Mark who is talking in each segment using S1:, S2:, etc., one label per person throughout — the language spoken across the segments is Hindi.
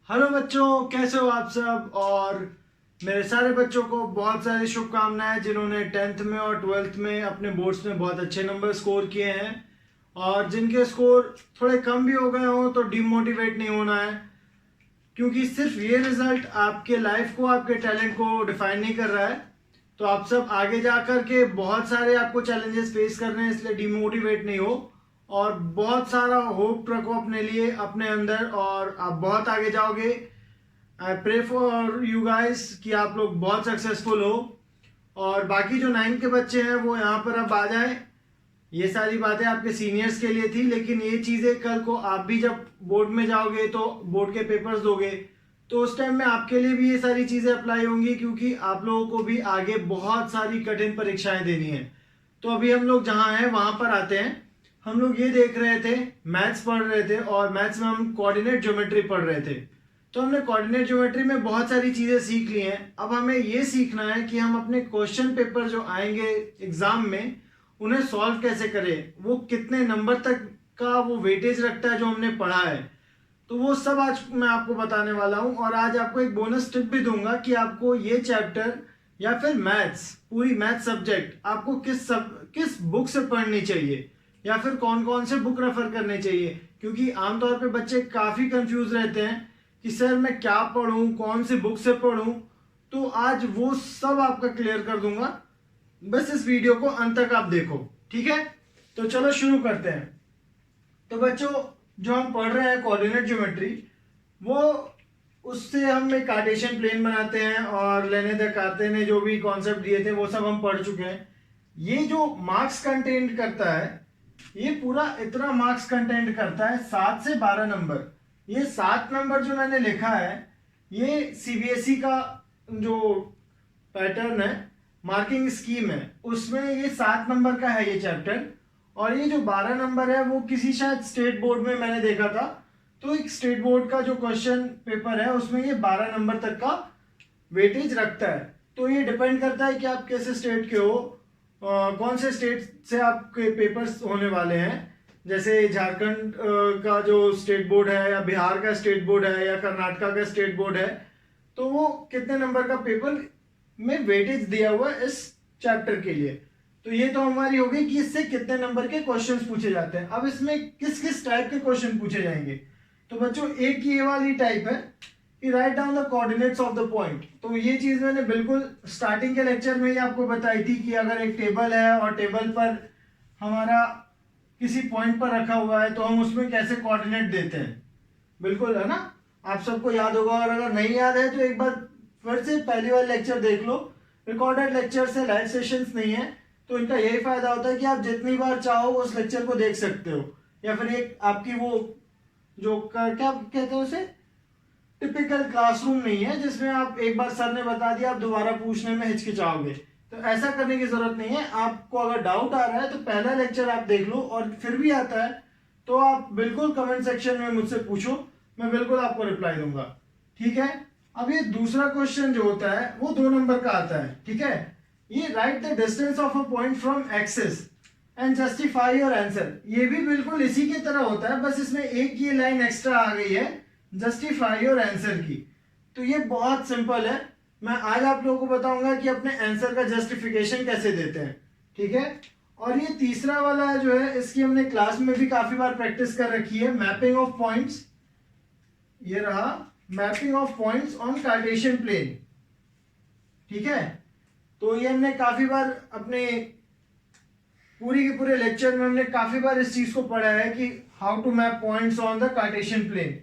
S1: हेलो बच्चों, कैसे हो आप सब। और मेरे सारे बच्चों को बहुत सारी शुभकामनाएं जिन्होंने 10th में और 12th में अपने बोर्ड्स में बहुत अच्छे नंबर स्कोर किए हैं। और जिनके स्कोर थोड़े कम भी हो गए हों तो डिमोटिवेट नहीं होना है, क्योंकि सिर्फ ये रिजल्ट आपके लाइफ को, आपके टैलेंट को डिफाइन नहीं कर रहा है। तो आप सब आगे जा कर के बहुत सारे आपको चैलेंजेस फेस करने हैं, इसलिए डिमोटिवेट नहीं हो और बहुत सारा होप रखो अपने लिए, अपने अंदर, और आप बहुत आगे जाओगे। I pray for you guys कि आप लोग बहुत सक्सेसफुल हो। और बाकी जो 9 के बच्चे हैं वो यहाँ पर अब आ जाए। ये सारी बातें आपके सीनियर्स के लिए थी, लेकिन ये चीज़ें कल को आप भी जब बोर्ड में जाओगे तो बोर्ड के पेपर्स दोगे तो उस टाइम में आपके लिए भी ये सारी चीज़ें अप्लाई होंगी, क्योंकि आप लोगों को भी आगे बहुत सारी कठिन परीक्षाएं देनी है। तो अभी हम लोग जहाँ हैं वहाँ पर आते हैं। हम लोग ये देख रहे थे, मैथ्स पढ़ रहे थे और मैथ्स में हम कोऑर्डिनेट ज्योमेट्री पढ़ रहे थे। तो हमने कोऑर्डिनेट ज्योमेट्री में बहुत सारी चीज़ें सीख ली हैं। अब हमें ये सीखना है कि हम अपने क्वेश्चन पेपर जो आएंगे एग्जाम में उन्हें सॉल्व कैसे करें, वो कितने नंबर तक का वो वेटेज रखता है जो हमने पढ़ा है। तो वो सब आज मैं आपको बताने वाला हूँ। और आज आपको एक बोनस टिप भी दूंगा कि आपको ये चैप्टर या फिर मैथ्स, पूरी मैथ सब्जेक्ट आपको किस बुक से पढ़नी चाहिए या फिर कौन कौन से बुक रेफर करने चाहिए। क्योंकि आमतौर पे बच्चे काफ़ी कंफ्यूज रहते हैं कि सर मैं क्या पढूं, कौन सी बुक से पढूं। तो आज वो सब आपका क्लियर कर दूंगा, बस इस वीडियो को अंत तक आप देखो, ठीक है। तो चलो शुरू करते हैं। तो बच्चों, जो हम पढ़ रहे हैं कोऑर्डिनेट ज्योमेट्री, वो उससे हम एक कार्टेशियन प्लेन बनाते हैं और लेने द कार्ते ने जो भी कॉन्सेप्ट दिए थे वो सब हम पढ़ चुके हैं। ये जो मार्क्स कंटेंट करता है, ये पूरा इतना मार्क्स कंटेंट करता है 7 से 12 नंबर। ये 7 नंबर जो मैंने लिखा है, ये सीबीएसई का जो पैटर्न है, मार्किंग स्कीम है, उसमें ये 7 नंबर का है ये चैप्टर। और ये जो 12 नंबर है वो किसी शायद स्टेट बोर्ड में मैंने देखा था। तो एक स्टेट बोर्ड का जो क्वेश्चन पेपर है उसमें ये 12 नंबर तक का वेटेज रखता है। तो ये डिपेंड करता है कि आप कैसे स्टेट के हो, कौन से स्टेट से आपके पेपर्स होने वाले हैं। जैसे झारखंड का जो स्टेट बोर्ड है, या बिहार का स्टेट बोर्ड है, या कर्नाटका का स्टेट बोर्ड है, तो वो कितने नंबर का पेपर में वेटेज दिया हुआ है इस चैप्टर के लिए। तो ये तो हमारी हो गई कि इससे कितने नंबर के क्वेश्चंस पूछे जाते हैं। अब इसमें किस किस टाइप के क्वेश्चन पूछे जाएंगे। तो बच्चों, एक ये वाली टाइप है कि write down the coordinates of the point. तो ये चीज मैंने बिल्कुल स्टार्टिंग के लेक्चर में ही आपको बताई थी कि अगर एक टेबल है और टेबल पर हमारा किसी पॉइंट पर रखा हुआ है तो हम उसमें कैसे कोऑर्डिनेट देते हैं, बिल्कुल है ना, आप सबको याद होगा। और अगर नहीं याद है तो एक बार फिर से पहली वाला लेक्चर देख लो। रिकॉर्डेड लेक्चर से लाइव सेशंस नहीं है, तो इनका यही फायदा होता है कि आप जितनी बार चाहो उस लेक्चर को देख सकते हो। या फिर एक आपकी वो जो क्या कहते हैं उसे, टिपिकल क्लासरूम नहीं है जिसमें आप एक बार सर ने बता दिया आप दोबारा पूछने में हिचकिचाओगे। तो ऐसा करने की जरूरत नहीं है। आपको अगर डाउट आ रहा है तो पहला लेक्चर आप देख लो, और फिर भी आता है तो आप बिल्कुल कमेंट सेक्शन में मुझसे पूछो, मैं बिल्कुल आपको रिप्लाई दूंगा, ठीक है। अब ये दूसरा क्वेश्चन जो होता है वो 2 नंबर का आता है, ठीक है। ये right the distance of a point from axis and justify your answer. ये भी बिल्कुल इसी की तरह होता है, बस इसमें एक ये लाइन एक्स्ट्रा आ गई है, जस्टिफाई योर आंसर की। तो ये बहुत सिंपल है। मैं आज आप लोगों को बताऊंगा कि अपने आंसर का जस्टिफिकेशन कैसे देते हैं, ठीक है। और ये तीसरा वाला जो है, इसकी हमने क्लास में भी काफी बार प्रैक्टिस कर रखी है, मैपिंग ऑफ पॉइंट्स। ये रहा mapping of points on Cartesian plane, ठीक है। तो ये हमने काफी बार अपने पूरी के पूरे लेक्चर में हमने काफी बार इस चीज को पढ़ा है कि how to map points on the Cartesian plane.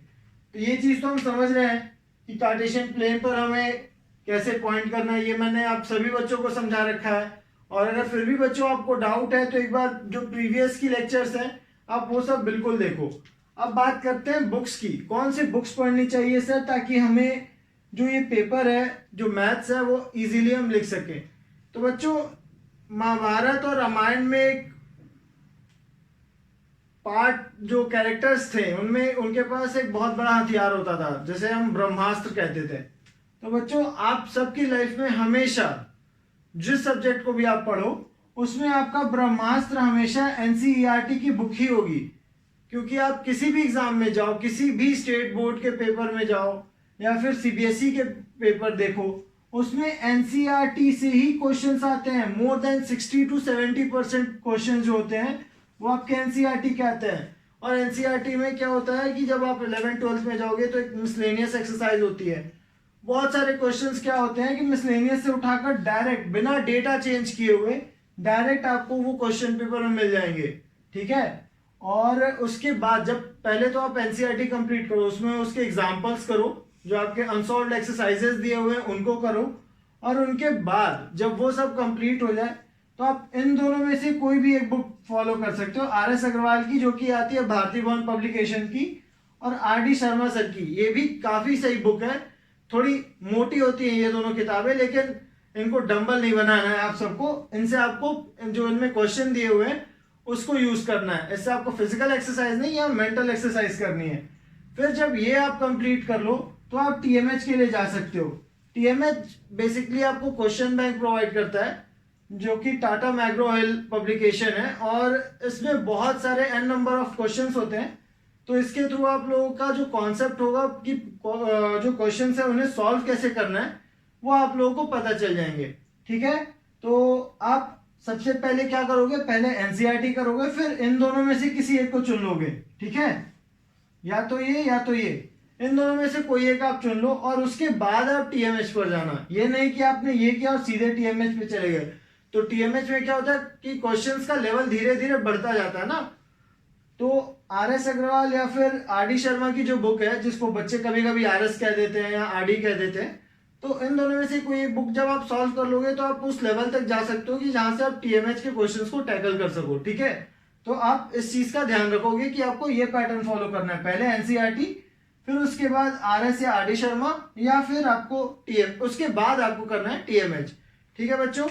S1: तो ये चीज तो हम समझ रहे हैं कि कार्टेशियन प्लेन पर हमें कैसे पॉइंट करना है, ये मैंने आप सभी बच्चों को समझा रखा है। और अगर फिर भी बच्चों आपको डाउट है तो एक बार जो प्रीवियस की लेक्चर्स हैं आप वो सब बिल्कुल देखो। अब बात करते हैं बुक्स की, कौन सी बुक्स पढ़नी चाहिए सर, ताकि हमें जो ये पेपर है, जो मैथ्स है, वो इजीली हम लिख सकें। तो बच्चों, महाभारत और रामायण में एक पार्ट जो कैरेक्टर्स थे उनमें उनके पास एक बहुत बड़ा हथियार होता था, जैसे हम ब्रह्मास्त्र कहते थे। तो बच्चों, आप सबकी लाइफ में हमेशा जिस सब्जेक्ट को भी आप पढ़ो उसमें आपका ब्रह्मास्त्र हमेशा एनसीईआरटी की बुक ही होगी। क्योंकि आप किसी भी एग्जाम में जाओ, किसी भी स्टेट बोर्ड के पेपर में जाओ, या फिर सीबीएसई के पेपर देखो, उसमें एनसीईआरटी से ही क्वेश्चंस आते हैं। मोर देन 60 to 70% क्वेश्चन जो होते हैं वो आपके एनसीईआरटी के आते हैं। और एनसीईआरटी में क्या होता है कि जब आप 11th-12th में जाओगे तो एक मिसलेनियस एक्सरसाइज होती है। बहुत सारे क्वेश्चंस क्या होते हैं कि मिसलेनियस से उठाकर डायरेक्ट बिना डेटा चेंज किए हुए डायरेक्ट आपको वो क्वेश्चन पेपर में मिल जाएंगे, ठीक है। और उसके बाद जब पहले तो आप एनसीईआरटी कंप्लीट करो, उसमें उसके एग्जांपल्स करो, जो आपके अनसॉल्व्ड एक्सरसाइजेस दिए हुए हैं उनको करो, और उनके बाद जब वो सब कंप्लीट हो जाए तो आप इन दोनों में से कोई भी एक बुक फॉलो कर सकते हो। आर.एस. अग्रवाल की, जो कि आती है भारतीय भवन पब्लिकेशन की, और आर.डी. शर्मा सर की, ये भी काफी सही बुक है। थोड़ी मोटी होती है ये दोनों किताबें, लेकिन इनको डंबल नहीं बनाना है आप सबको। इनसे आपको जो इनमें क्वेश्चन दिए हुए हैं उसको यूज करना है। इससे आपको फिजिकल एक्सरसाइज नहीं या मेंटल एक्सरसाइज करनी है। फिर जब ये आप कंप्लीट कर लो तो आप टीएमएच के लिए जा सकते हो। टीएमएच बेसिकली आपको क्वेश्चन बैंक प्रोवाइड करता है, जो कि टाटा मैग्रो हिल पब्लिकेशन है, और इसमें बहुत सारे एन नंबर ऑफ क्वेश्चंस होते हैं। तो इसके थ्रू आप लोगों का जो कॉन्सेप्ट होगा कि जो क्वेश्चंस है उन्हें सॉल्व कैसे करना है वो आप लोगों को पता चल जाएंगे, ठीक है। तो आप सबसे पहले क्या करोगे, पहले एनसीईआरटी करोगे, फिर इन दोनों में से किसी एक को चुन लोगे, ठीक है। या तो ये या तो ये, इन दोनों में से कोई एक आप चुन लो, और उसके बाद आप टीएमएच पर जाना। ये नहीं कि आपने ये किया और सीधे टीएमएच पे चले गए। तो टीएमएच में क्या होता है कि क्वेश्चंस का लेवल धीरे धीरे बढ़ता जाता है ना। तो आर.एस. अग्रवाल या फिर आर.डी. शर्मा की जो बुक है, जिसको बच्चे कभी कभी आर.एस. कह देते हैं या आर.डी. कह देते हैं, तो इन दोनों में से कोई एक बुक जब आप सॉल्व कर लोगे तो आप उस लेवल तक जा सकते हो कि जहां से आप टीएमएच के क्वेश्चंस को टैकल कर सको, ठीक है। तो आप इस चीज का ध्यान रखोगे कि आपको ये पैटर्न फॉलो करना है, पहले एनसीईआरटी, फिर उसके बाद आर.एस. या आर.डी. शर्मा, या फिर आपको उसके बाद आपको करना है टीएमएच, ठीक है बच्चों।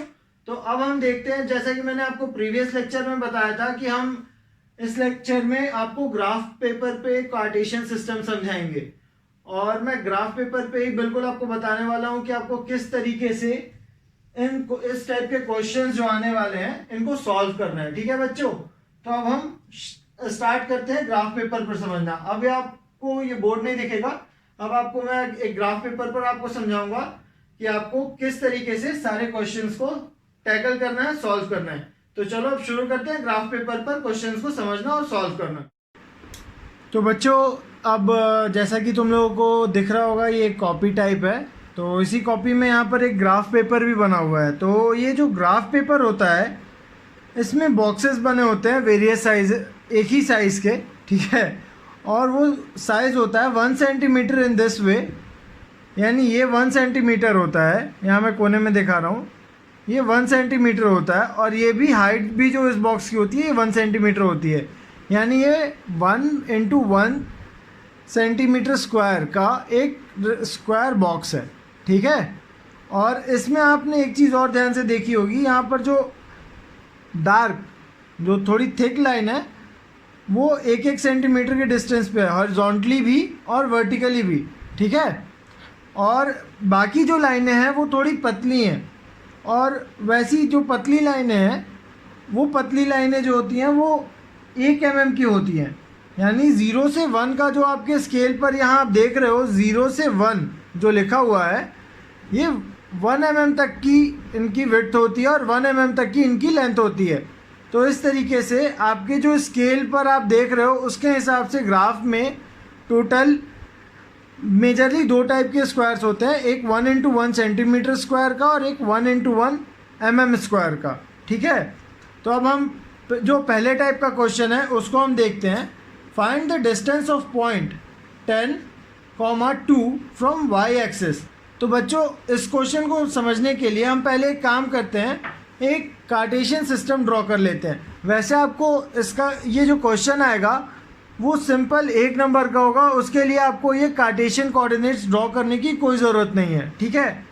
S1: तो अब हम देखते हैं, जैसा कि मैंने आपको प्रीवियस लेक्चर में बताया था कि हम इस लेक्चर में आपको ग्राफ पेपर पे कार्टेशियन सिस्टम समझाएंगे, और मैं ग्राफ पेपर पे ही बिल्कुल आपको बताने वाला हूं कि आपको किस तरीके से इस टाइप के क्वेश्चंस जो आने वाले हैं इनको सॉल्व करना है, ठीक है बच्चों। तो अब हम स्टार्ट करते हैं ग्राफ पेपर पर समझना। अब आपको ये बोर्ड नहीं दिखेगा, अब आपको मैं एक ग्राफ पेपर पर आपको समझाऊंगा कि आपको किस तरीके से सारे क्वेश्चंस को टैकल करना है, सॉल्व करना है। तो चलो अब शुरू करते हैं ग्राफ पेपर पर क्वेश्चंस को समझना और सॉल्व करना। तो बच्चों, अब जैसा कि तुम लोगों को दिख रहा होगा, ये कॉपी टाइप है, तो इसी कॉपी में यहाँ पर एक ग्राफ पेपर भी बना हुआ है। तो ये जो ग्राफ पेपर होता है, इसमें बॉक्सेस बने होते हैं वेरियस साइज, एक ही साइज़ के, ठीक है। और वो साइज़ होता है 1 सेंटीमीटर इन दिस वे, यानी ये 1 सेंटीमीटर होता है। यहाँ मैं कोने में दिखा रहा हूँ, ये 1 सेंटीमीटर होता है, और ये भी हाइट भी जो इस बॉक्स की होती है ये 1 सेंटीमीटर होती है, यानी ये 1 इंटू 1 सेंटीमीटर स्क्वायर का एक स्क्वायर बॉक्स है, ठीक है। और इसमें आपने एक चीज़ और ध्यान से देखी होगी, यहाँ पर जो डार्क, जो थोड़ी थिक लाइन है, वो 1-1 सेंटीमीटर के डिस्टेंस पे है, हॉरिजॉन्टली भी और वर्टिकली भी, ठीक है। और बाकी जो लाइनें हैं वो थोड़ी पतली हैं, और वैसी जो पतली लाइनें हैं, वो पतली लाइनें जो होती हैं वो 1 mm की होती हैं। यानी 0 से 1 का जो आपके स्केल पर यहाँ आप देख रहे हो, 0 से 1 जो लिखा हुआ है, ये 1 mm तक की इनकी विड्थ होती है और 1 mm तक की इनकी लेंथ होती है। तो इस तरीके से आपके जो स्केल पर आप देख रहे हो उसके हिसाब से ग्राफ में टोटल मेजरली 2 टाइप के स्क्वायर्स होते हैं, एक 1 इंटू 1 सेंटीमीटर स्क्वायर का और एक 1 इंटू 1 mm स्क्वायर का, ठीक है। तो अब हम जो पहले टाइप का क्वेश्चन है उसको हम देखते हैं। Find the distance of point 10, 2 from Y axis. तो बच्चों, इस क्वेश्चन को समझने के लिए हम पहले एक काम करते हैं, एक कार्टेशियन सिस्टम ड्रॉ कर लेते हैं। वैसे आपको इसका ये जो क्वेश्चन आएगा वो सिंपल 1 नंबर का होगा, उसके लिए आपको ये कार्टेशियन कोऑर्डिनेट्स ड्रॉ करने की कोई ज़रूरत नहीं है, ठीक है।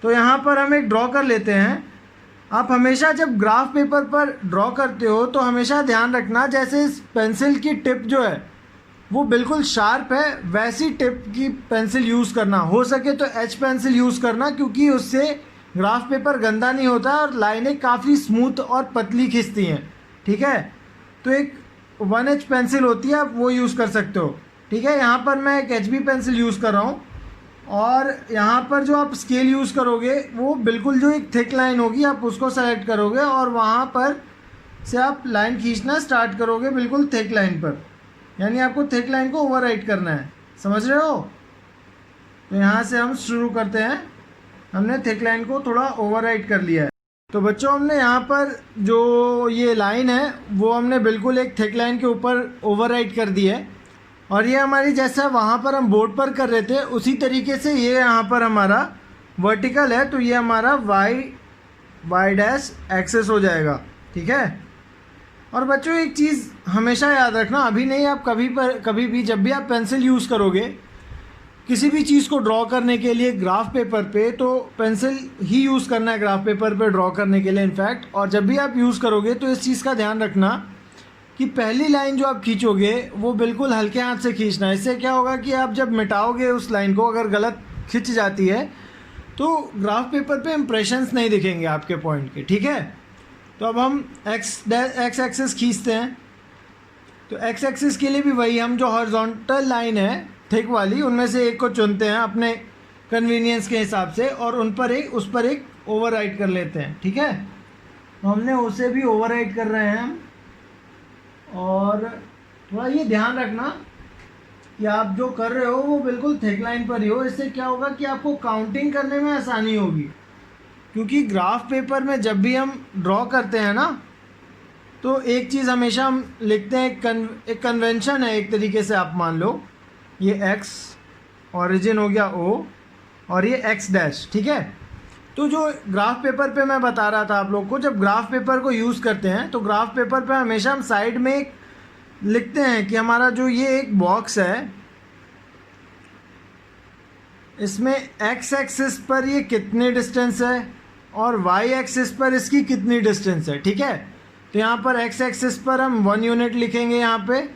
S1: तो यहाँ पर हम एक ड्रॉ कर लेते हैं। आप हमेशा जब ग्राफ पेपर पर ड्रॉ करते हो तो हमेशा ध्यान रखना, जैसे इस पेंसिल की टिप जो है वो बिल्कुल शार्प है, वैसी टिप की पेंसिल यूज़ करना। हो सके तो एच पेंसिल यूज़ करना, क्योंकि उससे ग्राफ पेपर गंदा नहीं होता है और लाइनें काफ़ी स्मूथ और पतली खिंचती हैं, ठीक है। तो एक 1H पेंसिल होती है, आप वो यूज़ कर सकते हो, ठीक है। यहाँ पर मैं एक HB पेंसिल यूज़ कर रहा हूँ, और यहाँ पर जो आप स्केल यूज़ करोगे वो बिल्कुल जो एक थिक लाइन होगी आप उसको सेलेक्ट करोगे और वहाँ पर से आप लाइन खींचना स्टार्ट करोगे बिल्कुल थिक लाइन पर, यानी आपको थिक लाइन को ओवरराइट करना है, समझ रहे हो। तो यहाँ से हम शुरू करते हैं, हमने थिक लाइन को थोड़ा ओवरराइट कर लिया है। तो बच्चों हमने यहाँ पर जो ये लाइन है वो हमने बिल्कुल एक थिक लाइन के ऊपर ओवरराइट कर दी है और ये हमारी जैसा वहाँ पर हम बोर्ड पर कर रहे थे उसी तरीके से ये यहाँ पर हमारा वर्टिकल है, तो ये हमारा वाई डैश एक्सेस हो जाएगा, ठीक है। और बच्चों एक चीज़ हमेशा याद रखना, अभी नहीं आप कभी भी जब भी आप पेंसिल यूज़ करोगे किसी भी चीज़ को ड्रॉ करने के लिए ग्राफ पेपर पे, तो पेंसिल ही यूज़ करना है ग्राफ पेपर पे ड्रॉ करने के लिए इनफैक्ट। और जब भी आप यूज़ करोगे तो इस चीज़ का ध्यान रखना कि पहली लाइन जो आप खींचोगे वो बिल्कुल हल्के हाथ से खींचना है। इससे क्या होगा कि आप जब मिटाओगे उस लाइन को, अगर गलत खिंच जाती है तो ग्राफ पेपर पे इम्प्रेशंस नहीं दिखेंगे आपके पॉइंट के, ठीक है। तो अब हम एक्स एक्सिस खींचते हैं। तो एक्स एक्सिस के लिए भी वही, हम जो हॉरिजॉन्टल लाइन है थिक वाली उनमें से एक को चुनते हैं अपने कन्वीनियंस के हिसाब से और उस पर एक ओवरराइट कर लेते हैं, ठीक है। तो हमने उसे भी ओवरराइट कर रहे हैं हम। और थोड़ा ये ध्यान रखना कि आप जो कर रहे हो वो बिल्कुल थिक लाइन पर ही हो। इससे क्या होगा कि आपको काउंटिंग करने में आसानी होगी, क्योंकि ग्राफ पेपर में जब भी हम ड्रॉ करते हैं ना तो एक चीज़ हमेशा हम लिखते हैं, एक कन्वेंशन है एक तरीके से, आप मान लो ये x ओरिजिन हो गया O और ये x डैश, ठीक है। तो जो ग्राफ पेपर पे मैं बता रहा था आप लोग को, जब ग्राफ पेपर को यूज़ करते हैं तो ग्राफ पेपर पे हमेशा हम साइड में एक लिखते हैं कि हमारा जो ये एक बॉक्स है इसमें x एक्सिस पर ये कितनी डिस्टेंस है और y एक्सिस पर इसकी कितनी डिस्टेंस है, ठीक है। तो यहाँ पर x एक्सिस पर हम 1 यूनिट लिखेंगे यहाँ पे,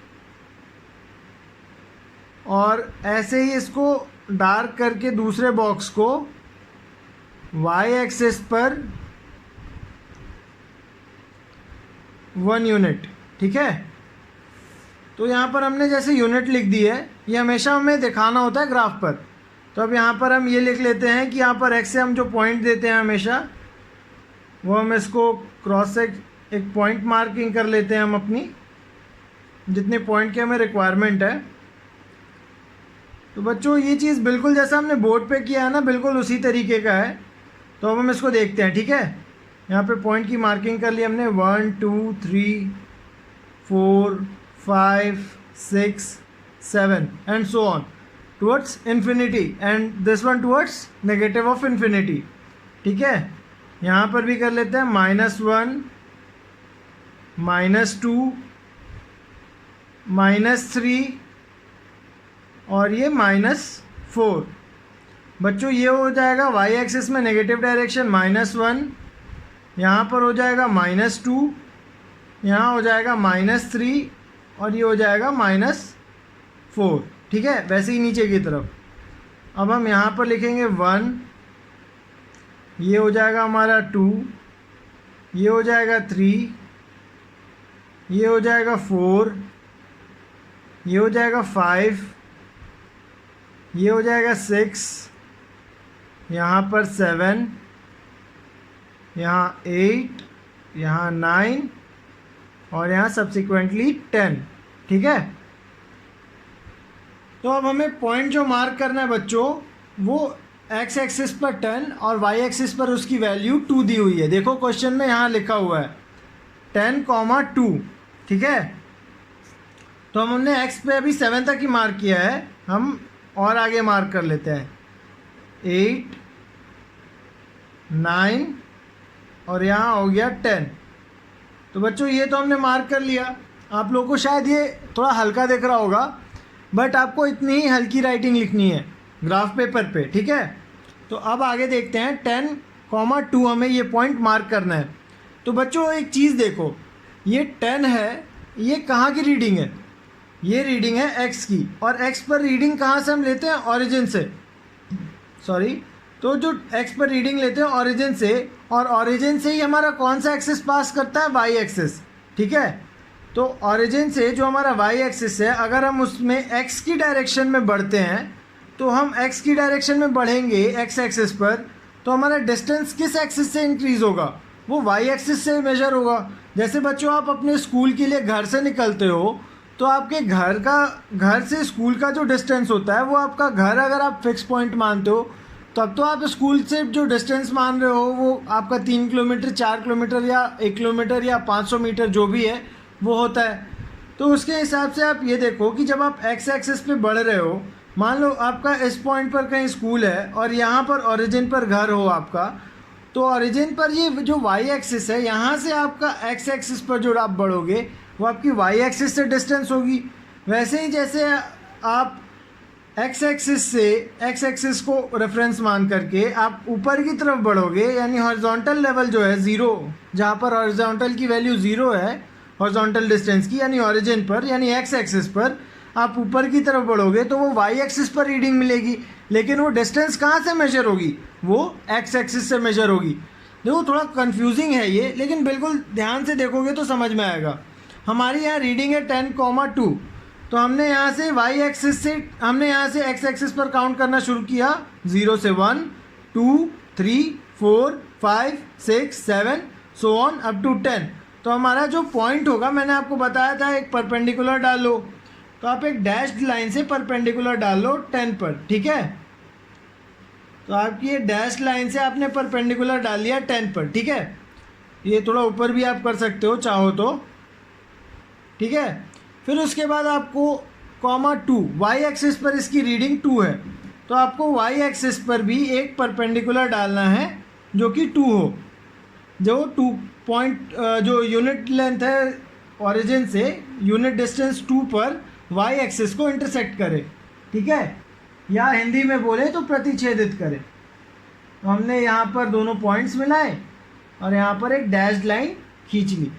S1: और ऐसे ही इसको डार्क करके दूसरे बॉक्स को y एक्सिस पर 1 यूनिट, ठीक है। तो यहाँ पर हमने जैसे यूनिट लिख दी है, ये हमेशा हमें दिखाना होता है ग्राफ पर। तो अब यहाँ पर हम ये लिख लेते हैं कि यहाँ पर x से हम जो पॉइंट देते हैं हमेशा वो हम इसको क्रॉस से एक पॉइंट मार्किंग कर लेते हैं हम अपनी, जितने पॉइंट की हमें रिक्वायरमेंट है। तो बच्चों ये चीज़ बिल्कुल जैसा हमने बोर्ड पे किया है ना, बिल्कुल उसी तरीके का है। तो अब हम इसको देखते हैं, ठीक है। यहाँ पे पॉइंट की मार्किंग कर ली हमने, 1 2 3 4 5 6 7 and so on towards infinity, and this one towards negative of infinity, ठीक है। यहाँ पर भी कर लेते हैं -1 -2 -3 और ये -4। बच्चों ये हो जाएगा y एक्सिस में नेगेटिव डायरेक्शन -1, यहाँ पर हो जाएगा -2, यहाँ हो जाएगा -3 और ये हो जाएगा -4, ठीक है। वैसे ही नीचे की तरफ अब हम यहाँ पर लिखेंगे 1, ये हो जाएगा हमारा 2, ये हो जाएगा 3, ये हो जाएगा 4, ये हो जाएगा 5, ये हो जाएगा 6, यहाँ पर 7, यहाँ 8, यहाँ 9 और यहाँ सब्सिक्वेंटली 10, ठीक है। तो अब हमें पॉइंट जो मार्क करना है बच्चों वो x एक्सिस पर 10 और y एक्सिस पर उसकी वैल्यू 2 दी हुई है। देखो क्वेश्चन में यहाँ लिखा हुआ है 10,2, ठीक है। तो हमने x पे अभी 7 तक ही मार्क किया है, हम और आगे मार्क कर लेते हैं 8 9 और यहाँ हो गया 10। तो बच्चों ये तो हमने मार्क कर लिया। आप लोगों को शायद ये थोड़ा हल्का दिख रहा होगा, बट आपको इतनी ही हल्की राइटिंग लिखनी है ग्राफ पेपर पे, ठीक है। तो अब आगे देखते हैं 10,2 हमें ये पॉइंट मार्क करना है। तो बच्चों एक चीज़ देखो, ये 10 है, ये कहाँ की रीडिंग है? ये रीडिंग है x की, और x पर रीडिंग कहाँ से हम लेते हैं? ओरिजिन से, सॉरी। तो जो x पर रीडिंग लेते हैं ओरिजिन से, और ओरिजिन से ही हमारा कौन सा एक्सिस पास करता है? y एक्सिस, ठीक है। तो ओरिजिन से जो हमारा y एक्सिस है, अगर हम उसमें x की डायरेक्शन में बढ़ते हैं तो हम x की डायरेक्शन में बढ़ेंगे x एक्सिस पर, तो हमारा डिस्टेंस किस एक्सिस से इंक्रीज़ होगा? वो y एक्सिस से मेजर होगा। जैसे बच्चों आप अपने स्कूल के लिए घर से निकलते हो, तो आपके घर से स्कूल का जो डिस्टेंस होता है, वो आपका घर अगर आप फिक्स पॉइंट मानते हो, तब तो आप स्कूल से जो डिस्टेंस मान रहे हो वो आपका 3 किलोमीटर, 4 किलोमीटर या 1 किलोमीटर या 500 मीटर जो भी है वो होता है। तो उसके हिसाब से आप ये देखो कि जब आप एक्स एक्सिस पे बढ़ रहे हो, मान लो आपका इस पॉइंट पर कहीं स्कूल है और यहाँ पर ओरिजिन पर घर हो आपका, तो ओरिजिन पर ये जो वाई एक्सिस है, यहाँ से आपका एक्स एक्सिस पर जो आप बढ़ोगे वो आपकी वाई एक्सिस से डिस्टेंस होगी। वैसे ही जैसे आप एक्स एक्सिस को रेफरेंस मान करके आप ऊपर की तरफ बढ़ोगे, यानी हॉरिजॉन्टल लेवल जो है ज़ीरो, जहाँ पर हॉरिजॉन्टल की वैल्यू ज़ीरो है हॉरिजॉन्टल डिस्टेंस की, यानी ओरिजिन पर, यानी एक्स एक्सिस पर आप ऊपर की तरफ बढ़ोगे तो वो वाई एक्सिस पर रीडिंग मिलेगी, लेकिन वो डिस्टेंस कहाँ से मेजर होगी? वो एक्स एक्सिस से मेजर होगी। देखो थोड़ा कंफ्यूजिंग है ये, लेकिन बिल्कुल ध्यान से देखोगे तो समझ में आएगा। हमारी यहाँ रीडिंग है 10,2, तो हमने यहाँ से वाई एक्सिस से, हमने यहाँ से एक्स एक्सिस पर काउंट करना शुरू किया 0 से 1, 2, 3, 4, 5, 6, 7 सो ऑन अप टू 10। तो हमारा जो पॉइंट होगा, मैंने आपको बताया था एक परपेंडिकुलर डाल लो, तो आप एक डैश्ड लाइन से परपेंडिकुलर डाल लो 10 पर, ठीक है। तो आपकी ये डैश्ड लाइन से आपने परपेंडिकुलर डाल लिया 10 पर, ठीक है। ये थोड़ा ऊपर भी आप कर सकते हो चाहो तो, ठीक है। फिर उसके बाद आपको (2) वाई एक्सिस पर इसकी रीडिंग 2 है, तो आपको वाई एक्सिस पर भी एक परपेंडिकुलर डालना है जो कि 2 हो, जो 2 पॉइंट जो यूनिट लेंथ है ओरिजिन से, यूनिट डिस्टेंस 2 पर वाई एक्सिस को इंटरसेक्ट करे, ठीक है, या हिंदी में बोले तो प्रतिच्छेदित करे। तो हमने यहाँ पर दोनों पॉइंट्स मिलाए और यहाँ पर एक डैश्ड लाइन खींच ली।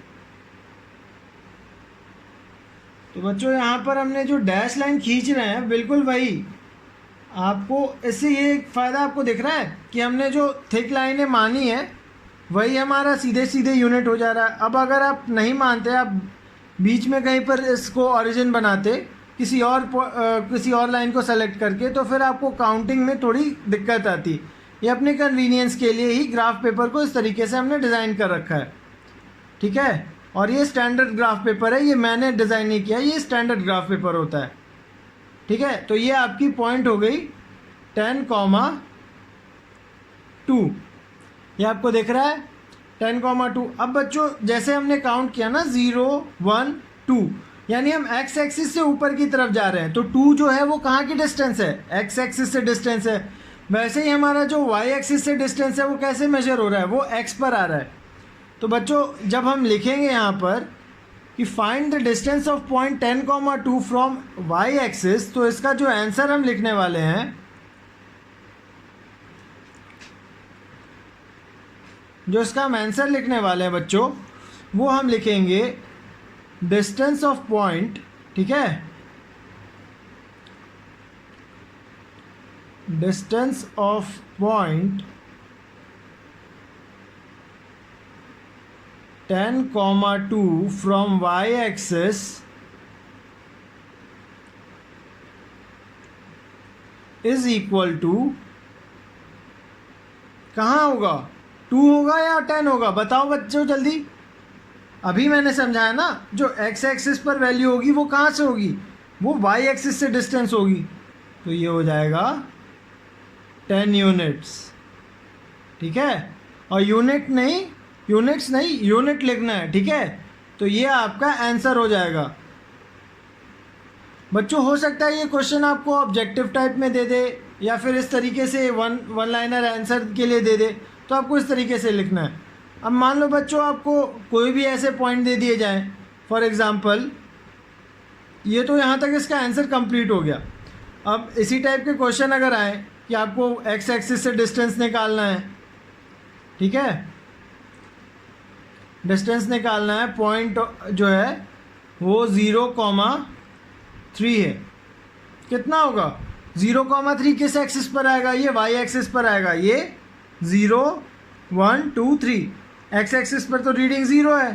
S1: तो बच्चों यहाँ पर हमने जो डैश लाइन खींच रहे हैं, बिल्कुल वही आपको, इससे ये एक फ़ायदा आपको दिख रहा है कि हमने जो थिक लाइनें मानी है वही हमारा सीधे सीधे यूनिट हो जा रहा है। अब अगर आप नहीं मानते, आप बीच में कहीं पर इसको ओरिजिन बनाते किसी और लाइन को सेलेक्ट करके, तो फिर आपको काउंटिंग में थोड़ी दिक्कत आती। ये अपने कन्वीनियंस के लिए ही ग्राफ पेपर को इस तरीके से हमने डिज़ाइन कर रखा है, ठीक है। और ये स्टैंडर्ड ग्राफ पेपर है, ये मैंने डिज़ाइन नहीं किया, ये स्टैंडर्ड ग्राफ पेपर होता है, ठीक है। तो ये आपकी पॉइंट हो गई 10,2, ये आपको दिख रहा है 10,2। अब बच्चों जैसे हमने काउंट किया ना 0, 1, 2, यानी हम एक्स एक्सिस से ऊपर की तरफ जा रहे हैं, तो 2 जो है वो कहाँ की डिस्टेंस है? एक्स एक्सिस से डिस्टेंस है। वैसे ही हमारा जो वाई एक्सिस से डिस्टेंस है वो कैसे मेजर हो रहा है? वो एक्स पर आ रहा है। तो बच्चों जब हम लिखेंगे यहाँ पर कि find the distance of point 10,2 from Y axis, तो इसका जो आंसर हम लिखने वाले हैं, जो इसका हम आंसर लिखने वाले हैं बच्चों, वो हम लिखेंगे डिस्टेंस ऑफ पॉइंट, ठीक है, distance of point 10,2 from Y axis is equal to, कहाँ होगा? 2 होगा या 10 होगा? बताओ बच्चों जल्दी। अभी मैंने समझाया ना, जो एक्स एक्सिस पर वैल्यू होगी वो कहाँ से होगी? वो वाई एक्सिस से डिस्टेंस होगी। तो ये हो जाएगा 10 यूनिट्स, ठीक है। और यूनिट्स नहीं यूनिट लिखना है, ठीक है। तो ये आपका आंसर हो जाएगा। बच्चों हो सकता है ये क्वेश्चन आपको ऑब्जेक्टिव टाइप में दे दे, या फिर इस तरीके से वन लाइनर आंसर के लिए दे दे, तो आपको इस तरीके से लिखना है। अब मान लो बच्चों आपको कोई भी ऐसे पॉइंट दे दिए जाएं, फॉर एग्ज़ाम्पल ये तो यहाँ तक इसका आंसर कंप्लीट हो गया। अब इसी टाइप के क्वेश्चन अगर आए कि आपको एक्स एक्सिस से डिस्टेंस निकालना है, ठीक है, डिस्टेंस निकालना है, पॉइंट जो है वो 0,3 है, कितना होगा? 0,3 किस एक्सिस पर आएगा? ये वाई एक्सिस पर आएगा। ये 0, 1, 2, 3 एक्स एक्सिस पर तो रीडिंग 0 है,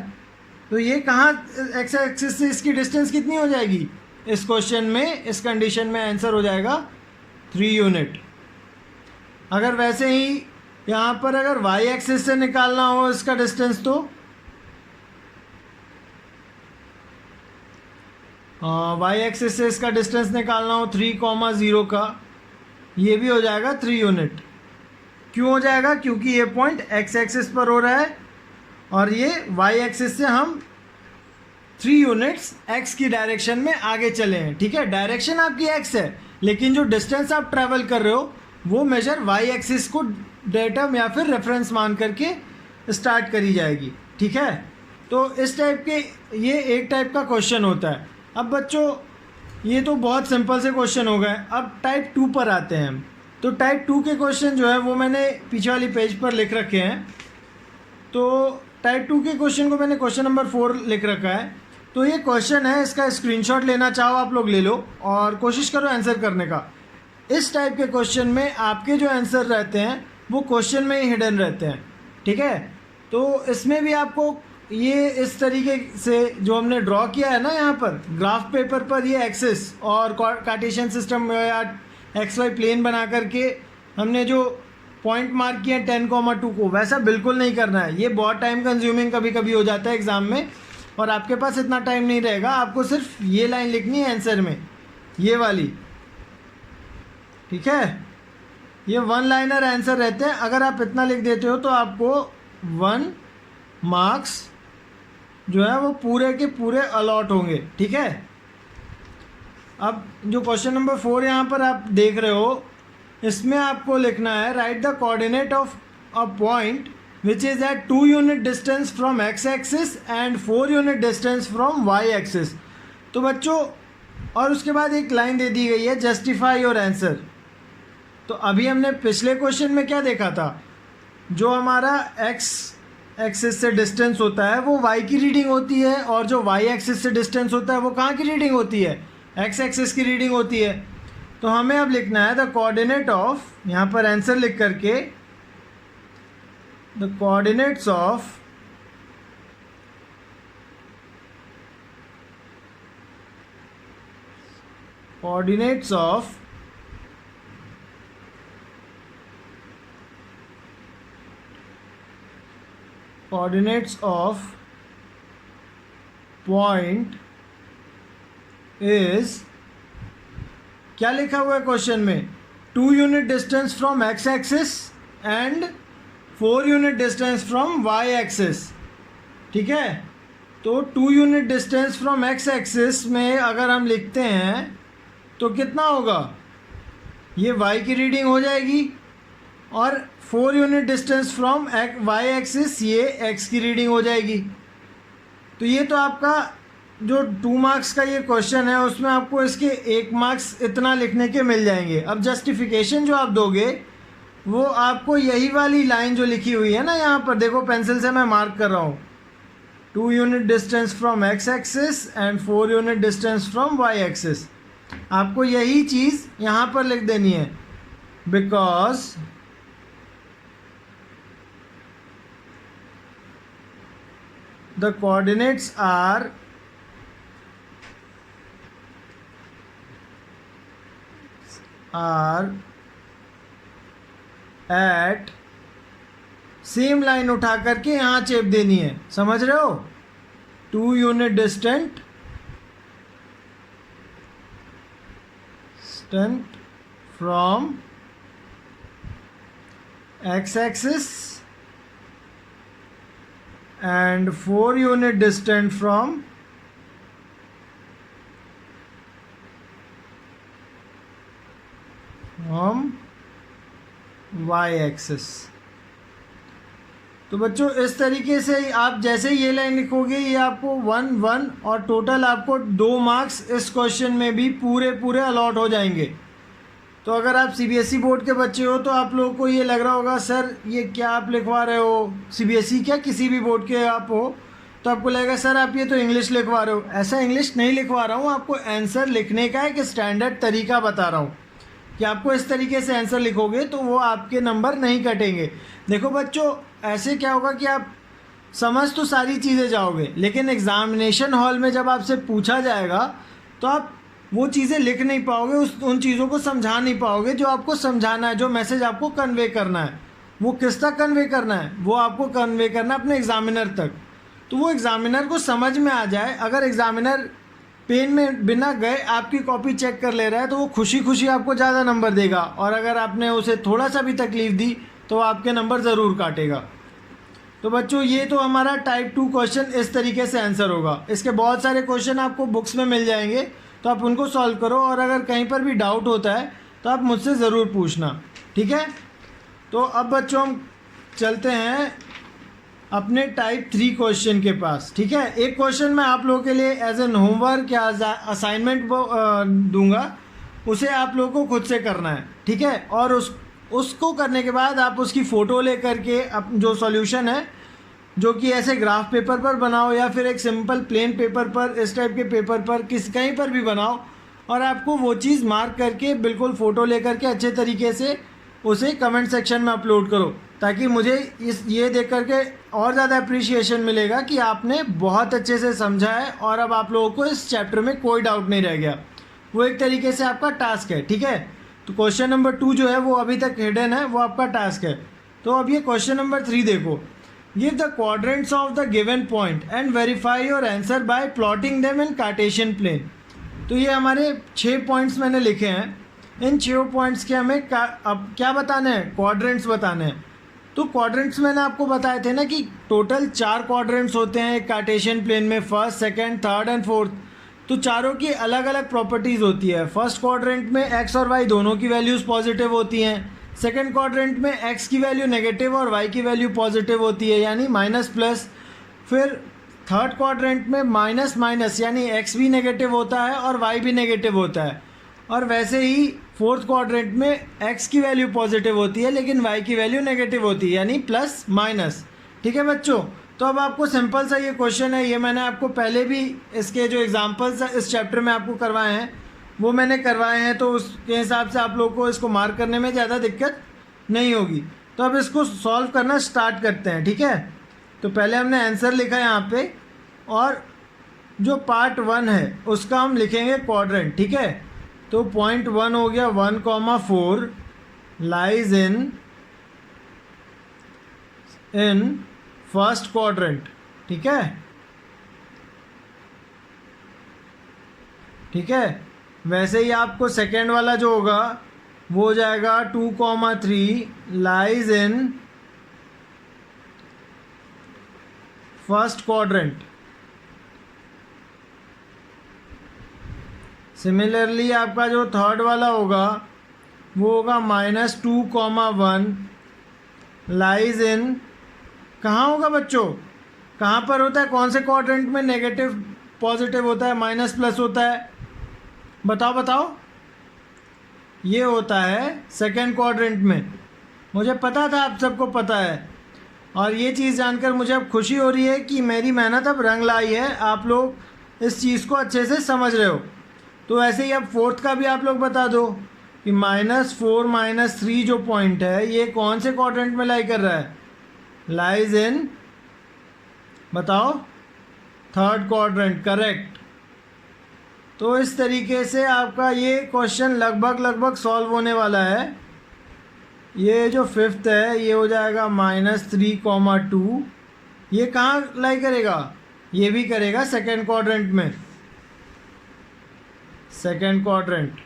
S1: तो ये कहाँ एक्स एक्सिस से इसकी डिस्टेंस कितनी हो जाएगी? इस क्वेश्चन में, इस कंडीशन में आंसर हो जाएगा 3 यूनिट। अगर वैसे ही यहाँ पर अगर वाई एक्सिस से निकालना हो इसका डिस्टेंस तो वाई एक्सिस से इसका डिस्टेंस निकालना हो 3,0 का, ये भी हो जाएगा 3 यूनिट। क्यों हो जाएगा? क्योंकि ये पॉइंट एक्स एक्सिस पर हो रहा है और ये वाई एक्सिस से हम 3 यूनिट्स एक्स की डायरेक्शन में आगे चले हैं। ठीक है, डायरेक्शन आपकी एक्स है लेकिन जो डिस्टेंस आप ट्रैवल कर रहे हो वो मेजर वाई एक्सिस को डेटम या फिर रेफरेंस मान करके स्टार्ट करी जाएगी। ठीक है, तो इस टाइप के ये एक टाइप का क्वेश्चन होता है। अब बच्चों ये तो बहुत सिंपल से क्वेश्चन हो गए। अब टाइप 2 पर आते हैं हम। तो टाइप 2 के क्वेश्चन जो है वो मैंने पीछे वाली पेज पर लिख रखे हैं। तो टाइप 2 के क्वेश्चन को मैंने क्वेश्चन नंबर 4 लिख रखा है। तो ये क्वेश्चन है, इसका स्क्रीनशॉट लेना चाहो आप लोग ले लो और कोशिश करो आंसर करने का। इस टाइप के क्वेश्चन में आपके जो आंसर रहते हैं वो क्वेश्चन में ही हिडन रहते हैं। ठीक है, तो इसमें भी आपको ये इस तरीके से जो हमने ड्रॉ किया है ना यहाँ पर ग्राफ पेपर पर, ये एक्सिस और कार्टेशियन सिस्टम या एक्स वाई प्लेन बना करके हमने जो पॉइंट मार्क किया 10,2 को, वैसा बिल्कुल नहीं करना है। ये बहुत टाइम कंज्यूमिंग कभी कभी हो जाता है एग्ज़ाम में और आपके पास इतना टाइम नहीं रहेगा। आपको सिर्फ ये लाइन लिखनी है आंसर में, ये वाली। ठीक है, ये 1 लाइनर आंसर रहते हैं। अगर आप इतना लिख देते हो तो आपको 1 मार्क्स जो है वो पूरे के पूरे अलॉट होंगे। ठीक है, अब जो क्वेश्चन नंबर 4 यहाँ पर आप देख रहे हो इसमें आपको लिखना है write the coordinate of a point which is at 2 unit distance from X axis and 4 unit distance from Y axis. तो बच्चों और उसके बाद एक लाइन दे दी गई है जस्टिफाई योर आंसर। तो अभी हमने पिछले क्वेश्चन में क्या देखा था, जो हमारा एक्स एक्सिस से डिस्टेंस होता है वो वाई की रीडिंग होती है और जो वाई एक्सिस से डिस्टेंस होता है वो कहाँ की रीडिंग होती है, एक्स एक्सिस की रीडिंग होती है। तो हमें अब लिखना है द कोऑर्डिनेट ऑफ, यहाँ पर आंसर लिख करके the coordinates of point is, क्या लिखा हुआ है क्वेश्चन में, 2 unit distance from X axis and 4 unit distance from Y axis. ठीक है, तो 2 unit distance from X axis में अगर हम लिखते हैं तो कितना होगा, ये वाई की रीडिंग हो जाएगी और 4 unit distance from Y axis ये एक्स की रीडिंग हो जाएगी। तो ये तो आपका जो 2 मार्क्स का ये क्वेश्चन है उसमें आपको इसके 1 मार्क्स इतना लिखने के मिल जाएंगे। अब जस्टिफिकेशन जो आप दोगे वो आपको यही वाली लाइन जो लिखी हुई है ना, यहाँ पर देखो पेंसिल से मैं मार्क कर रहा हूँ, 2 unit distance from X axis and 4 unit distance from Y axis. आपको यही चीज़ यहाँ पर लिख देनी है, because the coordinates are at same line उठा करके यहाँ चेप देनी है, समझ रहे हो, 2 unit distant from X axis and 4 unit distant from y axis। तो बच्चों इस तरीके से आप जैसे ये लाइन लिखोगे ये आपको 1 1 और टोटल आपको 2 मार्क्स इस क्वेश्चन में भी पूरे पूरे अलॉट हो जाएंगे। तो अगर आप सीबीएसई बोर्ड के बच्चे हो तो आप लोगों को ये लग रहा होगा सर ये क्या आप लिखवा रहे हो, सीबीएसई क्या किसी भी बोर्ड के आप हो तो आपको लगेगा सर आप ये तो इंग्लिश लिखवा रहे हो। ऐसा इंग्लिश नहीं लिखवा रहा हूँ, आपको आंसर लिखने का एक स्टैंडर्ड तरीका बता रहा हूँ कि आपको इस तरीके से आंसर लिखोगे तो वो आपके नंबर नहीं कटेंगे। देखो बच्चों ऐसे क्या होगा कि आप समझ तो सारी चीज़ें जाओगे लेकिन एग्ज़ामिनेशन हॉल में जब आपसे पूछा जाएगा तो आप वो चीज़ें लिख नहीं पाओगे, उन चीज़ों को समझा नहीं पाओगे जो आपको समझाना है, जो मैसेज आपको कन्वे करना है। वो किस तक कन्वे करना है? वो आपको कन्वे करना है अपने एग्ज़ामिनर तक। तो वो एग्ज़ामिनर को समझ में आ जाए। अगर एग्ज़ामिनर पेन में बिना गए आपकी कॉपी चेक कर ले रहा है तो वो खुशी खुशी आपको ज़्यादा नंबर देगा, और अगर आपने उसे थोड़ा सा भी तकलीफ़ दी तो आपके नंबर ज़रूर काटेगा। तो बच्चों, ये तो हमारा टाइप 2 क्वेश्चन इस तरीके से आंसर होगा। इसके बहुत सारे क्वेश्चन आपको बुक्स में मिल जाएंगे, तो आप उनको सॉल्व करो, और अगर कहीं पर भी डाउट होता है तो आप मुझसे ज़रूर पूछना, ठीक है। तो अब बच्चों हम चलते हैं अपने टाइप 3 क्वेश्चन के पास, ठीक है। एक क्वेश्चन मैं आप लोगों के लिए एज एन होमवर्क या असाइनमेंट दूंगा, उसे आप लोगों को खुद से करना है, ठीक है। और उसको करने के बाद आप उसकी फ़ोटो ले करके जो सॉल्यूशन है, जो कि ऐसे ग्राफ पेपर पर बनाओ या फिर एक सिंपल प्लेन पेपर पर, इस टाइप के पेपर पर, कहीं पर भी बनाओ, और आपको वो चीज़ मार्क करके बिल्कुल फ़ोटो ले करके अच्छे तरीके से उसे कमेंट सेक्शन में अपलोड करो, ताकि मुझे ये देख करके और ज़्यादा अप्रिशिएशन मिलेगा कि आपने बहुत अच्छे से समझा है और अब आप लोगों को इस चैप्टर में कोई डाउट नहीं रह गया। वो एक तरीके से आपका टास्क है, ठीक है। तो क्वेश्चन नंबर 2 जो है वो अभी तक हिडन है, वो आपका टास्क है। तो अब ये क्वेश्चन नंबर 3 देखो। Give the quadrants of the given point and verify your answer by plotting them in Cartesian plane. तो ये हमारे 6 पॉइंट्स मैंने लिखे हैं। इन 6 पॉइंट्स के हमें अब क्या बताने हैं? क्वाड्रेंट्स बताने हैं। तो क्वाड्रेंट्स मैंने आपको बताए थे ना कि टोटल 4 क्वाड्रेंट्स होते हैं एक कार्टेशियन प्लेन में, first, second, third and fourth. तो चारों की अलग अलग प्रॉपर्टीज़ होती है। फर्स्ट क्वाड्रेंट में एक्स और वाई दोनों की वैल्यूज़ पॉजिटिव होती हैं। सेकंड क्वाड्रेंट में एक्स की वैल्यू नेगेटिव और वाई की वैल्यू पॉजिटिव होती है, यानी माइनस प्लस। फिर थर्ड क्वाड्रेंट में माइनस माइनस, यानी एक्स भी नेगेटिव होता है और वाई भी नेगेटिव होता है। और वैसे ही फोर्थ क्वाड्रेंट में एक्स की वैल्यू पॉजिटिव होती है लेकिन वाई की वैल्यू नेगेटिव होती है, यानी प्लस माइनस। ठीक है बच्चों, तो अब आपको सिंपल सा ये क्वेश्चन है, ये मैंने आपको पहले भी इसके जो एग्जांपल्स इस चैप्टर में आपको करवाए हैं वो मैंने करवाए हैं, तो उसके हिसाब से आप लोगों को इसको मार्क करने में ज़्यादा दिक्कत नहीं होगी। तो अब इसको सॉल्व करना स्टार्ट करते हैं, ठीक है। तो पहले हमने आंसर लिखा यहाँ पे, और जो पार्ट 1 है उसका हम लिखेंगे क्वाड्रेंट, ठीक है। तो पॉइंट 1 हो गया 1,4 लाइज इन फर्स्ट क्वाड्रेंट, ठीक है। ठीक है, वैसे ही आपको सेकेंड वाला जो होगा वो हो जाएगा 2,3 lies in first quadrant. Similarly आपका जो थर्ड वाला होगा वो होगा -2,1 लाइज इन, कहाँ होगा बच्चों, कहाँ पर होता है, कौन से क्वाड्रेंट में नेगेटिव पॉजिटिव होता है, माइनस प्लस होता है, बताओ बताओ। ये होता है सेकेंड क्वाड्रेंट में। मुझे पता था आप सबको पता है, और ये चीज़ जानकर मुझे अब खुशी हो रही है कि मेरी मेहनत अब रंग लाई है, आप लोग इस चीज़ को अच्छे से समझ रहे हो। तो ऐसे ही अब फोर्थ का भी आप लोग बता दो कि -4 -3 जो पॉइंट है ये कौन से क्वाड्रेंट में लाई कर रहा है, लाइज इन, बताओ, थर्ड क्वाड्रेंट, करेक्ट। तो इस तरीके से आपका ये क्वेश्चन लगभग सॉल्व होने वाला है। ये जो फिफ्थ है ये हो जाएगा -3,2, ये कहाँ लाई करेगा, ये भी करेगा सेकेंड क्वाड्रेंट में, सेकेंड क्वाड्रेंट।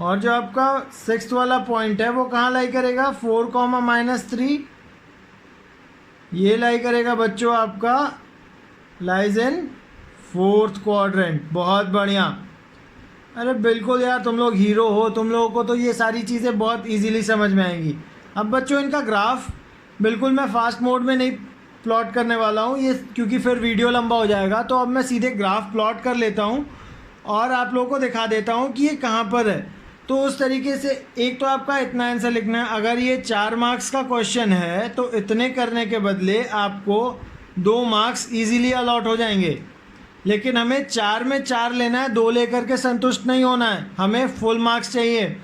S1: और जो आपका सिक्स्थ वाला पॉइंट है वो कहाँ लाई करेगा, 4, -3, ये लाई करेगा बच्चों आपका लाइज इन फोर्थ क्वाड्रेंट। बहुत बढ़िया, अरे बिल्कुल यार, तुम लोग हीरो हो, तुम लोगों को तो ये सारी चीज़ें बहुत इजीली समझ में आएंगी। अब बच्चों इनका ग्राफ बिल्कुल मैं फास्ट मोड में नहीं प्लॉट करने वाला हूँ ये, क्योंकि फिर वीडियो लंबा हो जाएगा। तो अब मैं सीधे ग्राफ प्लॉट कर लेता हूँ और आप लोगों को दिखा देता हूँ कि ये कहाँ पर है। तो उस तरीके से एक तो आपका इतना आंसर लिखना है। अगर ये 4 मार्क्स का क्वेश्चन है तो इतने करने के बदले आपको 2 मार्क्स ईजीली अलॉट हो जाएंगे। लेकिन हमें 4 में 4 लेना है, 2 लेकर के संतुष्ट नहीं होना है, हमें फुल मार्क्स चाहिए।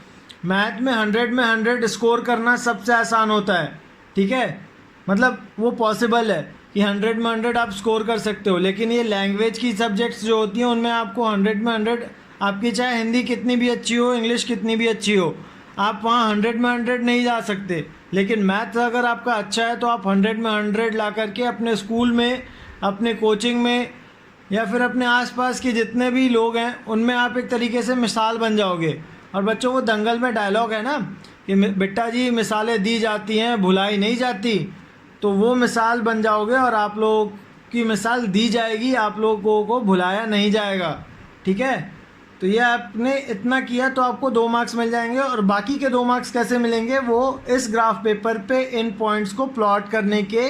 S1: मैथ में 100 में 100 स्कोर करना सबसे आसान होता है, ठीक है, मतलब वो पॉसिबल है। कि 100 में 100 आप स्कोर कर सकते हो, लेकिन ये लैंग्वेज की सब्जेक्ट्स जो होती हैं उनमें आपको 100 में 100, आपकी चाहे हिंदी कितनी भी अच्छी हो, इंग्लिश कितनी भी अच्छी हो, आप वहाँ 100 में 100 नहीं जा सकते। लेकिन मैथ्स अगर आपका अच्छा है तो आप 100 में 100 ला करके अपने स्कूल में, अपने कोचिंग में, या फिर अपने आसपास के जितने भी लोग हैं उनमें आप एक तरीके से मिसाल बन जाओगे। और बच्चों, वो दंगल में डायलॉग है ना कि बेटा जी मिसालें दी जाती हैं भुलाई नहीं जाती, तो वो मिसाल बन जाओगे और आप लोगों की मिसाल दी जाएगी, आप लोगों को भुलाया नहीं जाएगा। ठीक है, तो ये आपने इतना किया तो आपको 2 मार्क्स मिल जाएंगे। और बाकी के 2 मार्क्स कैसे मिलेंगे, वो इस ग्राफ पेपर पे इन पॉइंट्स को प्लॉट करने के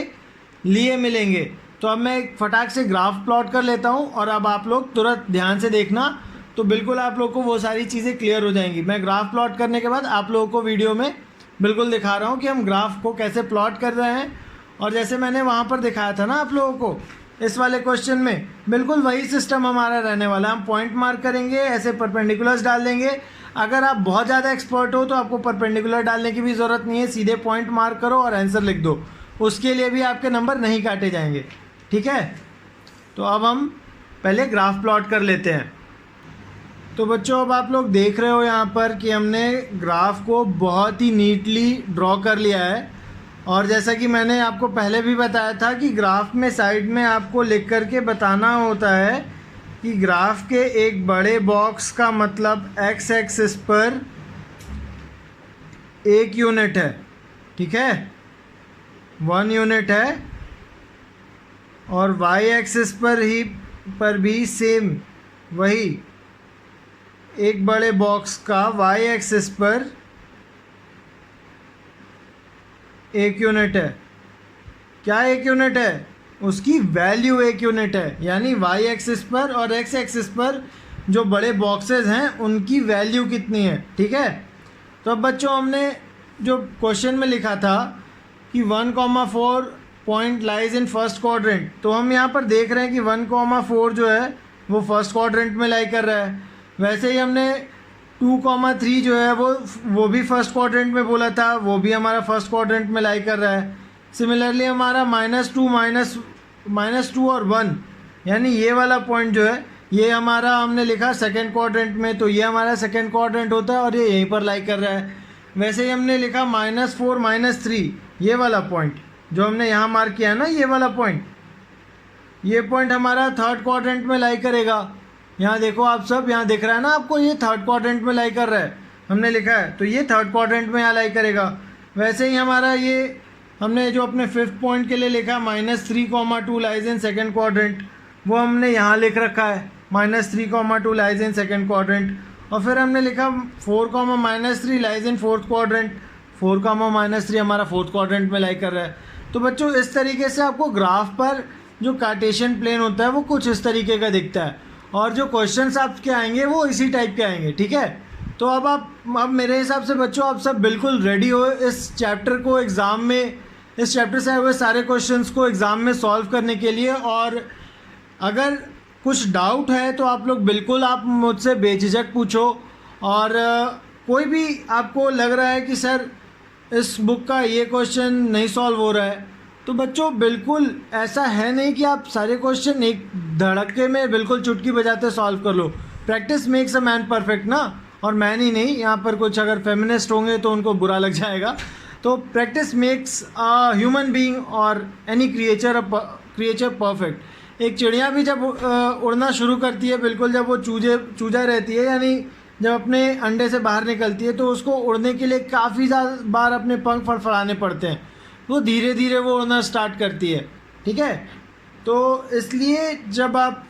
S1: लिए मिलेंगे। तो अब मैं एक फटाक से ग्राफ प्लॉट कर लेता हूँ और अब आप लोग तुरंत ध्यान से देखना, तो बिल्कुल आप लोग को वो सारी चीज़ें क्लियर हो जाएंगी। मैं ग्राफ प्लॉट करने के बाद आप लोगों को वीडियो में बिल्कुल दिखा रहा हूँ कि हम ग्राफ को कैसे प्लॉट कर रहे हैं। और जैसे मैंने वहाँ पर दिखाया था ना आप लोगों को इस वाले क्वेश्चन में, बिल्कुल वही सिस्टम हमारा रहने वाला है। हम पॉइंट मार्क करेंगे, ऐसे परपेंडिकुलर्स डाल देंगे। अगर आप बहुत ज़्यादा एक्सपर्ट हो तो आपको परपेंडिकुलर डालने की भी ज़रूरत नहीं है, सीधे पॉइंट मार्क करो और आंसर लिख दो, उसके लिए भी आपके नंबर नहीं काटे जाएंगे। ठीक है, तो अब हम पहले ग्राफ प्लॉट कर लेते हैं। तो बच्चों, अब आप लोग देख रहे हो यहाँ पर कि हमने ग्राफ को बहुत ही नीटली ड्रॉ कर लिया है। और जैसा कि मैंने आपको पहले भी बताया था कि ग्राफ में साइड में आपको लिख करके बताना होता है कि ग्राफ के एक बड़े बॉक्स का मतलब एक्स एक्सिस पर 1 यूनिट है। ठीक है, 1 यूनिट है, और वाई एक्सिस पर भी सेम वही, एक बड़े बॉक्स का वाई एक्सिस पर 1 यूनिट है। क्या 1 यूनिट है? उसकी वैल्यू 1 यूनिट है, यानी वाई एक्सिस पर और एक्स एक्सिस पर जो बड़े बॉक्सेस हैं उनकी वैल्यू कितनी है। ठीक है, तो अब बच्चों हमने जो क्वेश्चन में लिखा था कि 1,4 point lies in first quadrant, तो हम यहाँ पर देख रहे हैं कि 1,4 जो है वो फर्स्ट क्वाड्रेंट में लाई कर रहा है। वैसे ही हमने 2,3 जो है वो भी फर्स्ट क्वाड्रेंट में बोला था, वो भी हमारा फर्स्ट क्वाड्रेंट में लाई कर रहा है। सिमिलरली हमारा -2 और 1, यानी ये वाला पॉइंट जो है ये हमारा हमने लिखा सेकंड क्वाड्रेंट में, तो ये हमारा सेकंड क्वाड्रेंट होता है और ये यहीं पर लाई कर रहा है। वैसे ही हमने लिखा -4 -3, ये वाला पॉइंट जो हमने यहाँ मार्क किया है ना, ये वाला पॉइंट, ये पॉइंट हमारा थर्ड क्वाड्रेंट में लाई करेगा। यहाँ देखो आप सब, यहाँ दिख रहा है ना आपको, ये थर्ड क्वाड्रेंट में लाई कर रहा है, हमने लिखा है, तो ये थर्ड क्वाड्रेंट में यहाँ लाई करेगा। वैसे ही हमारा ये हमने जो अपने फिफ्थ पॉइंट के लिए लिखा -3,2 लाइज इन सेकेंड क्वाड्रेंट, वो हमने यहाँ लिख रखा है -3,2 लाइज इन सेकेंड क्वाड्रेंट। और फिर हमने लिखा 4,-3 लाइज इन फोर्थ क्वाड्रेंट, 4,-3 हमारा फोर्थ क्वाड्रेंट में लाई कर रहा है। तो बच्चों, इस तरीके से आपको ग्राफ पर जो कार्टेशियन प्लेन होता है वो कुछ इस तरीके का दिखता है, और जो क्वेश्चंस आपके आएंगे वो इसी टाइप के आएंगे। ठीक है, तो अब मेरे हिसाब से बच्चों आप सब बिल्कुल रेडी हो इस चैप्टर को एग्ज़ाम में, इस चैप्टर से आए हुए सारे क्वेश्चंस को एग्ज़ाम में सॉल्व करने के लिए। और अगर कुछ डाउट है तो आप लोग बिल्कुल आप मुझसे बेझिझक पूछो। और कोई भी आपको लग रहा है कि सर इस बुक का ये क्वेश्चन नहीं सॉल्व हो रहा है, तो बच्चों बिल्कुल ऐसा है नहीं कि आप सारे क्वेश्चन एक धड़के में बिल्कुल चुटकी बजाते सॉल्व कर लो। Practice makes a man perfect ना, और मैन ही नहीं, यहाँ पर कुछ अगर फेमिनिस्ट होंगे तो उनको बुरा लग जाएगा। तो practice makes a human being और एनी क्रिएचर परफेक्ट। एक चिड़िया भी जब उड़ना शुरू करती है, बिल्कुल जब वो चूजा रहती है, यानी जब अपने अंडे से बाहर निकलती है, तो उसको उड़ने के लिए काफ़ी ज़्यादा बार अपने पंख फड़फड़ाने पड़ते हैं, वो धीरे धीरे वो उड़ना स्टार्ट करती है। ठीक है, तो इसलिए जब आप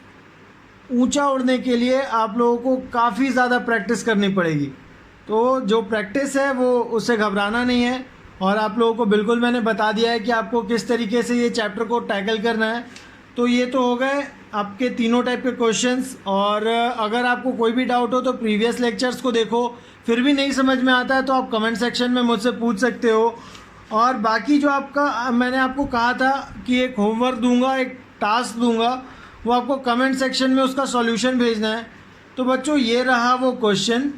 S1: ऊंचा उड़ने के लिए आप लोगों को काफ़ी ज़्यादा प्रैक्टिस करनी पड़ेगी। तो जो प्रैक्टिस है वो उससे घबराना नहीं है, और आप लोगों को बिल्कुल मैंने बता दिया है कि आपको किस तरीके से ये चैप्टर को टैकल करना है। तो ये तो हो गए आपके तीनों टाइप के क्वेश्चंस। और अगर आपको कोई भी डाउट हो तो प्रीवियस लेक्चर्स को देखो, फिर भी नहीं समझ में आता है तो आप कमेंट सेक्शन में मुझसे पूछ सकते हो। और बाकी जो आपका मैंने आपको कहा था कि एक होमवर्क दूंगा, एक टास्क दूंगा, वो आपको कमेंट सेक्शन में उसका सॉल्यूशन भेजना है। तो बच्चों, ये रहा वो क्वेश्चन,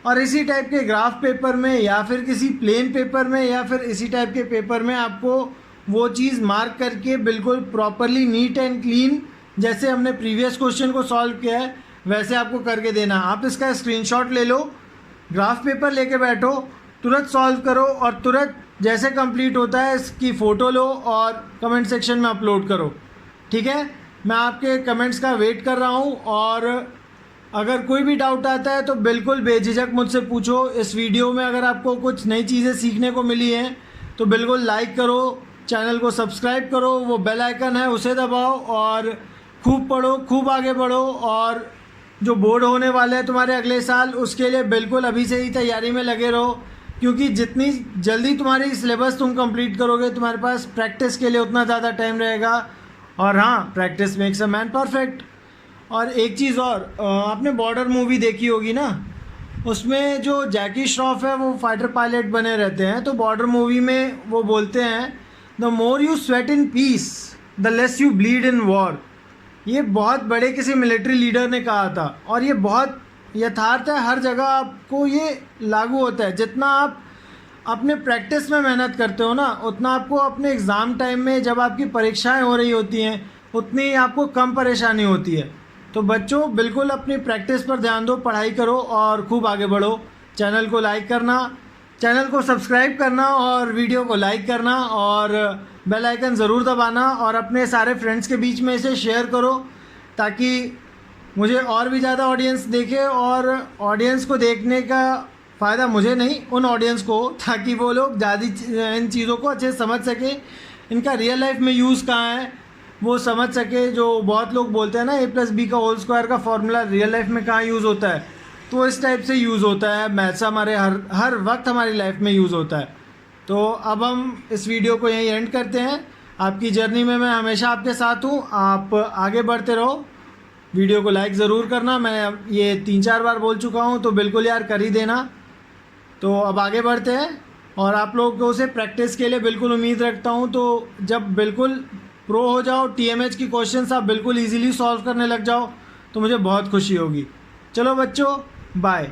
S1: और इसी टाइप के ग्राफ पेपर में या फिर किसी प्लेन पेपर में या फिर इसी टाइप के पेपर में आपको वो चीज़ मार्क करके बिल्कुल प्रॉपरली नीट एंड क्लीन, जैसे हमने प्रीवियस क्वेश्चन को सॉल्व किया है वैसे आपको करके देना। आप इसका स्क्रीनशॉट ले लो, ग्राफ पेपर लेके बैठो, तुरंत सॉल्व करो और तुरंत जैसे कंप्लीट होता है इसकी फ़ोटो लो और कमेंट सेक्शन में अपलोड करो। ठीक है, मैं आपके कमेंट्स का वेट कर रहा हूँ और अगर कोई भी डाउट आता है तो बिल्कुल बेझिझक मुझसे पूछो। इस वीडियो में अगर आपको कुछ नई चीज़ें सीखने को मिली हैं तो बिल्कुल लाइक करो, चैनल को सब्सक्राइब करो, वो बेल आइकन है उसे दबाओ और खूब पढ़ो, खूब आगे बढ़ो। और जो बोर्ड होने वाले हैं तुम्हारे अगले साल, उसके लिए बिल्कुल अभी से ही तैयारी में लगे रहो, क्योंकि जितनी जल्दी तुम्हारी सिलेबस तुम कंप्लीट करोगे तुम्हारे पास प्रैक्टिस के लिए उतना ज़्यादा टाइम रहेगा। और हाँ, practice makes a man perfect. और एक चीज़ और, आपने बॉर्डर मूवी देखी होगी ना, उसमें जो जैकी श्रॉफ है वो फाइटर पायलट बने रहते हैं। तो बॉर्डर मूवी में वो बोलते हैं, the more you sweat in peace the less you bleed in war. ये बहुत बड़े किसी मिलिट्री लीडर ने कहा था और ये बहुत यथार्थ है, हर जगह आपको ये लागू होता है। जितना आप अपने प्रैक्टिस में मेहनत करते हो ना, उतना आपको अपने एग्ज़ाम टाइम में जब आपकी परीक्षाएं हो रही होती हैं उतनी आपको कम परेशानी होती है। तो बच्चों बिल्कुल अपनी प्रैक्टिस पर ध्यान दो, पढ़ाई करो और खूब आगे बढ़ो। चैनल को लाइक करना, चैनल को सब्सक्राइब करना और वीडियो को लाइक करना और बेल आइकन ज़रूर दबाना और अपने सारे फ्रेंड्स के बीच में इसे शेयर करो ताकि मुझे और भी ज़्यादा ऑडियंस देखे और ऑडियंस को देखने का फ़ायदा मुझे नहीं, उन ऑडियंस को, ताकि वो लोग ज़्यादा इन चीज़ों को अच्छे से समझ सके, इनका रियल लाइफ में यूज़ कहाँ है वो समझ सके। जो बहुत लोग बोलते हैं ना A+B का होल स्क्वायर का फॉर्मूला रियल लाइफ में कहाँ यूज़ होता है, तो इस टाइप से यूज़ होता है। मैथ्स हमारे हर वक्त हमारी लाइफ में यूज़ होता है। तो अब हम इस वीडियो को यहीं एंड करते हैं। आपकी जर्नी में मैं हमेशा आपके साथ हूँ, आप आगे बढ़ते रहो। वीडियो को लाइक ज़रूर करना, मैं ये 3-4 बार बोल चुका हूँ तो बिल्कुल यार कर ही देना। तो अब आगे बढ़ते हैं और आप लोगों से प्रैक्टिस के लिए बिल्कुल उम्मीद रखता हूँ। तो जब बिल्कुल प्रो हो जाओ, TMH की क्वेश्चंस आप बिल्कुल इजीली सॉल्व करने लग जाओ तो मुझे बहुत खुशी होगी। चलो बच्चों, बाय।